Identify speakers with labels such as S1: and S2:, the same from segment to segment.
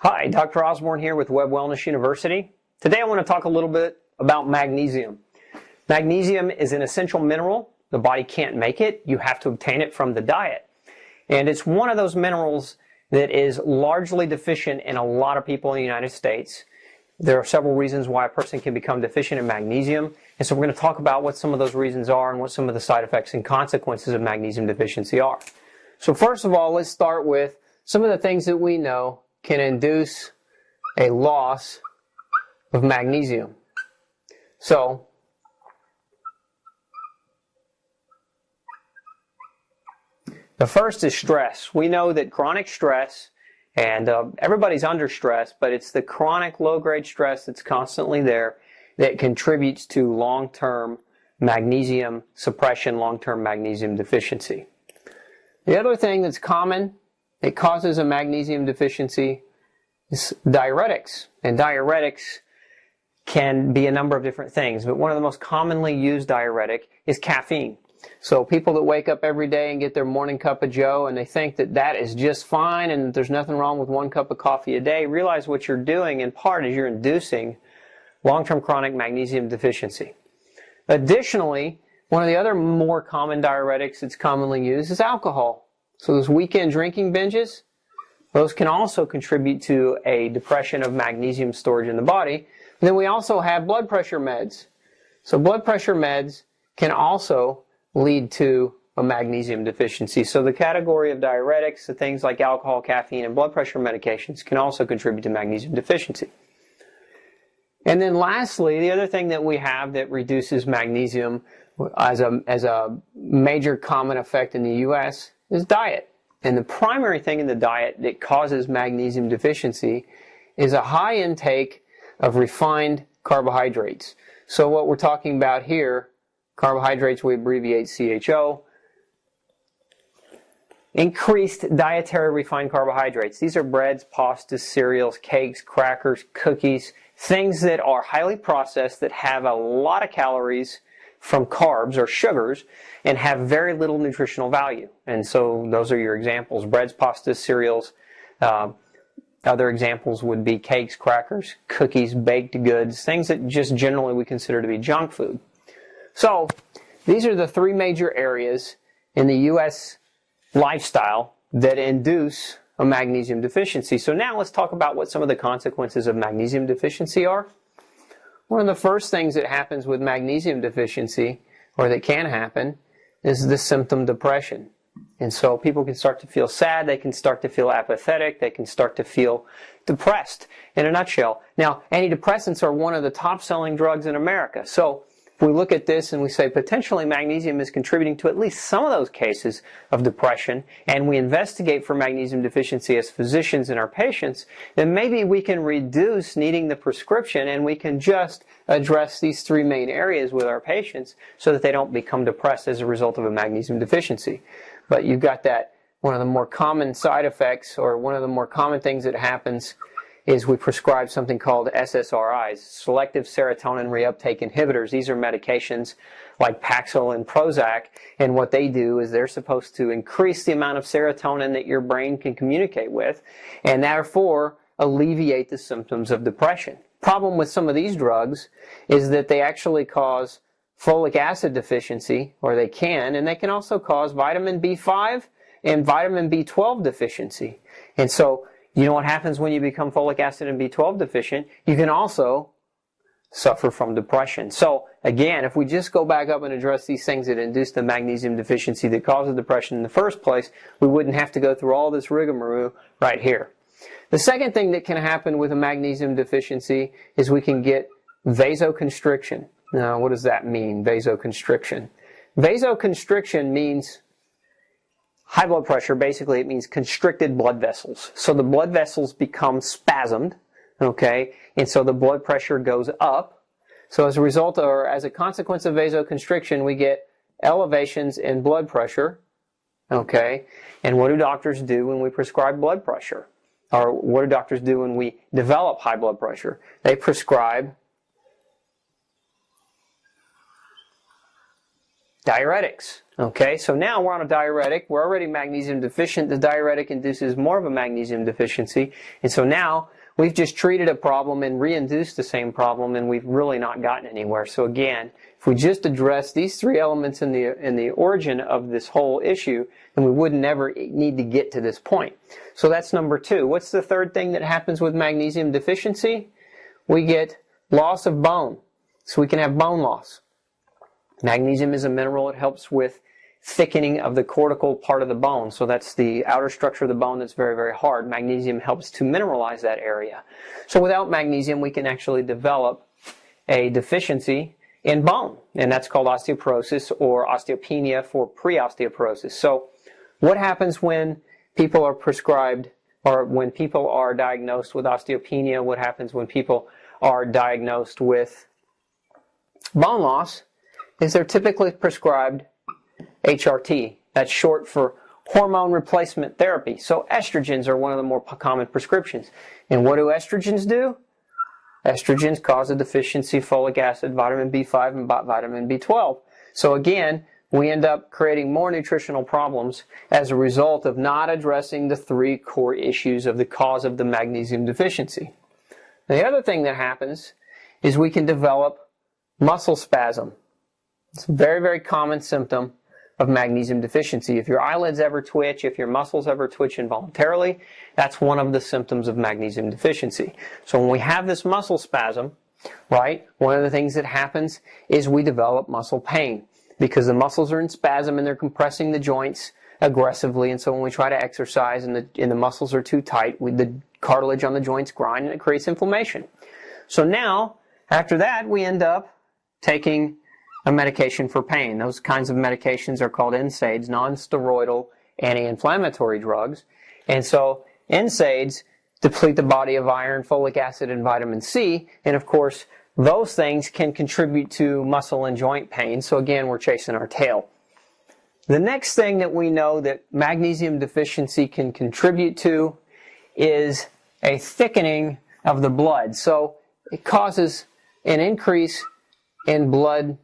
S1: Hi, Dr. Osborne here with Web Wellness University. Today I want to talk a little bit about magnesium. Magnesium is an essential mineral. The body can't make it. You have to obtain it from the diet. And it's one of those minerals that is largely deficient in a lot of people in the United States. There are several reasons why a person can become deficient in magnesium. And so we're going to talk about what some of those reasons are and what some of the side effects and consequences of magnesium deficiency are. So first of all, let's start with some of the things that we know can induce a loss of magnesium. So, the first is stress. We know that chronic stress, and everybody's under stress, but it's the chronic low-grade stress that's constantly there that contributes to long-term magnesium suppression, long-term magnesium deficiency. The other thing that's common that causes a magnesium deficiency is diuretics. And diuretics can be a number of different things, but one of the most commonly used diuretic is caffeine. So people that wake up every day and get their morning cup of joe and they think that that is just fine and there's nothing wrong with 1 cup of coffee a day, realize what you're doing in part is you're inducing long-term chronic magnesium deficiency. Additionally, one of the other more common diuretics that's commonly used is alcohol. So those weekend drinking binges, those can also contribute to a depression of magnesium storage in the body. And then we also have blood pressure meds. So blood pressure meds can also lead to a magnesium deficiency. So the category of diuretics, the things like alcohol, caffeine, and blood pressure medications can also contribute to magnesium deficiency. And then lastly, the other thing that we have that reduces magnesium as a major common effect in the U.S. is diet. And the primary thing in the diet that causes magnesium deficiency is a high intake of refined carbohydrates. So what we're talking about here, carbohydrates we abbreviate CHO, increased dietary refined carbohydrates. These are breads, pastas, cereals, cakes, crackers, cookies, things that are highly processed that have a lot of calories from carbs or sugars and have very little nutritional value. And so those are your examples: breads, pastas, cereals. Other examples would be cakes, crackers, cookies, baked goods, things that just generally we consider to be junk food. So these are the three major areas in the U.S. lifestyle that induce a magnesium deficiency. So now let's talk about what some of the consequences of magnesium deficiency are. One of the first things that happens with magnesium deficiency, or that can happen, is the symptom depression. And so people can start to feel sad, they can start to feel apathetic, they can start to feel depressed, in a nutshell. Now, antidepressants are one of the top-selling drugs in America. So if we look at this and we say potentially magnesium is contributing to at least some of those cases of depression, and we investigate for magnesium deficiency as physicians in our patients, then maybe we can reduce needing the prescription and we can just address these three main areas with our patients so that they don't become depressed as a result of a magnesium deficiency. But you've got that, one of the more common side effects, or one of the more common things that happens, is we prescribe something called SSRIs, selective serotonin reuptake inhibitors. These are medications like Paxil and Prozac, and what they do is they're supposed to increase the amount of serotonin that your brain can communicate with, and therefore alleviate the symptoms of depression. Problem with some of these drugs is that they actually cause folic acid deficiency, or they can, and they can also cause vitamin B5 and vitamin B12 deficiency. And so you know what happens when you become folic acid and B12 deficient? You can also suffer from depression. So again, if we just go back up and address these things that induce the magnesium deficiency that causes depression in the first place, we wouldn't have to go through all this rigmarole right here. The second thing that can happen with a magnesium deficiency is we can get vasoconstriction. Now, what does that mean, vasoconstriction? Vasoconstriction means high blood pressure. Basically, it means constricted blood vessels. So the blood vessels become spasmed, okay, and so the blood pressure goes up. So as a result, or as a consequence of vasoconstriction, we get elevations in blood pressure, okay. And what do doctors do when we prescribe blood pressure? Or what do doctors do when we develop high blood pressure? They prescribe diuretics. Okay, so now we're on a diuretic. We're already magnesium deficient. The diuretic induces more of a magnesium deficiency. And so now we've just treated a problem and reinduced the same problem, and we've really not gotten anywhere. So again, if we just address these three elements in the origin of this whole issue, then we would never need to get to this point. So that's number two. What's the third thing that happens with magnesium deficiency? We get loss of bone. So we can have bone loss. Magnesium is a mineral. It helps with thickening of the cortical part of the bone. So that's the outer structure of the bone that's very, very hard. Magnesium helps to mineralize that area. So without magnesium, we can actually develop a deficiency in bone. And that's called osteoporosis or osteopenia for pre-osteoporosis. So what happens when people are prescribed or when people are diagnosed with osteopenia? What happens when people are diagnosed with bone loss? Is they're typically prescribed HRT. That's short for hormone replacement therapy. So estrogens are one of the more common prescriptions. And what do estrogens do? Estrogens cause a deficiency of folic acid, vitamin B5, and vitamin B12. So again, we end up creating more nutritional problems as a result of not addressing the three core issues of the cause of the magnesium deficiency. Now, the other thing that happens is we can develop muscle spasm. It's a very, very common symptom of magnesium deficiency. If your eyelids ever twitch, if your muscles ever twitch involuntarily, that's one of the symptoms of magnesium deficiency. So when we have this muscle spasm, right, one of the things that happens is we develop muscle pain because the muscles are in spasm and they're compressing the joints aggressively. And so when we try to exercise and the muscles are too tight, the cartilage on the joints grind and it creates inflammation. So now, after that, we end up taking a medication for pain. Those kinds of medications are called NSAIDs, non-steroidal anti-inflammatory drugs. And so NSAIDs deplete the body of iron, folic acid, and vitamin C. And of course, those things can contribute to muscle and joint pain. So again, we're chasing our tail. The next thing that we know that magnesium deficiency can contribute to is a thickening of the blood. So it causes an increase in blood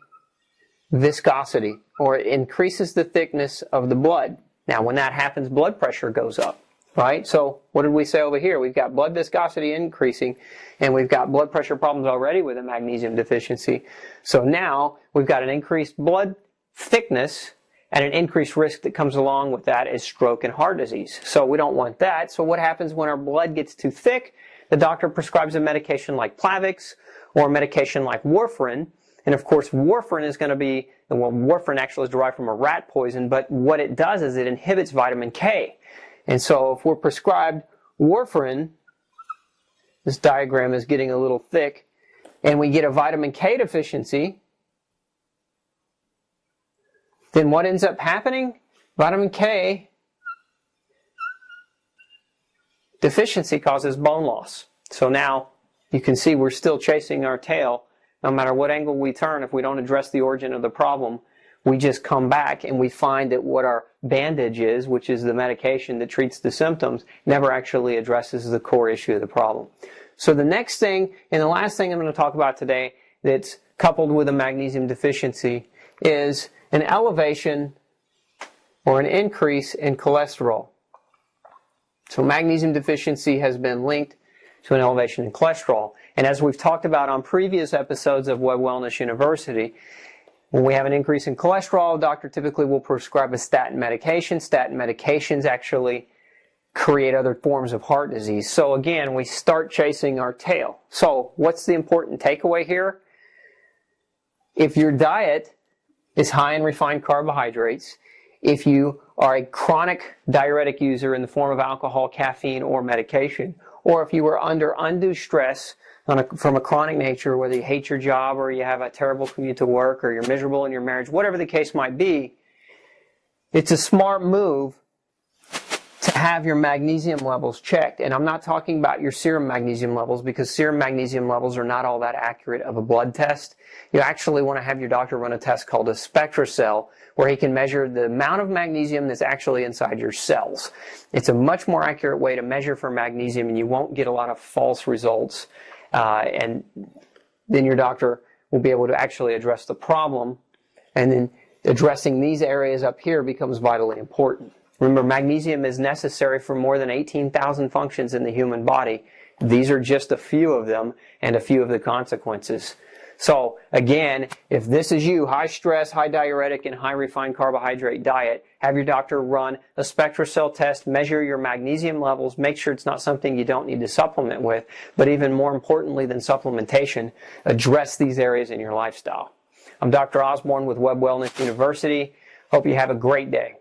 S1: viscosity, or it increases the thickness of the blood. Now, when that happens, blood pressure goes up, right? So what did we say over here? We've got blood viscosity increasing, and we've got blood pressure problems already with a magnesium deficiency. So now we've got an increased blood thickness, and an increased risk that comes along with that is stroke and heart disease. So we don't want that. So what happens when our blood gets too thick? The doctor prescribes a medication like Plavix or a medication like warfarin. And of course, warfarin is going to be, well, warfarin actually is derived from a rat poison, but what it does is it inhibits vitamin K. And so if we're prescribed warfarin, this diagram is getting a little thick, and we get a vitamin K deficiency, then what ends up happening? Vitamin K deficiency causes bone loss. So now you can see we're still chasing our tail. No matter what angle we turn, if we don't address the origin of the problem, we just come back and we find that what our bandage is, which is the medication that treats the symptoms, never actually addresses the core issue of the problem. So the next thing, and the last thing I'm going to talk about today that's coupled with a magnesium deficiency is an elevation or an increase in cholesterol. So magnesium deficiency has been linked to an elevation in cholesterol. And as we've talked about on previous episodes of Web Wellness University, when we have an increase in cholesterol, a doctor typically will prescribe a statin medication. Statin medications actually create other forms of heart disease. So again, we start chasing our tail. So what's the important takeaway here? If your diet is high in refined carbohydrates, if you are a chronic diuretic user in the form of alcohol, caffeine, or medication, or if you are under undue stress from a chronic nature, whether you hate your job or you have a terrible commute to work or you're miserable in your marriage, whatever the case might be, it's a smart move to have your magnesium levels checked. And I'm not talking about your serum magnesium levels, because serum magnesium levels are not all that accurate of a blood test. You actually want to have your doctor run a test called a SpectraCell, where he can measure the amount of magnesium that's actually inside your cells. It's a much more accurate way to measure for magnesium, and you won't get a lot of false results. And then your doctor will be able to actually address the problem and then addressing these areas up here becomes vitally important. Remember, magnesium is necessary for more than 18,000 functions in the human body. These are just a few of them and a few of the consequences. So, again, if this is you, high stress, high diuretic, and high refined carbohydrate diet, have your doctor run a SpectraCell test, measure your magnesium levels, make sure it's not something you don't need to supplement with, but even more importantly than supplementation, address these areas in your lifestyle. I'm Dr. Osborne with Web Wellness University. Hope you have a great day.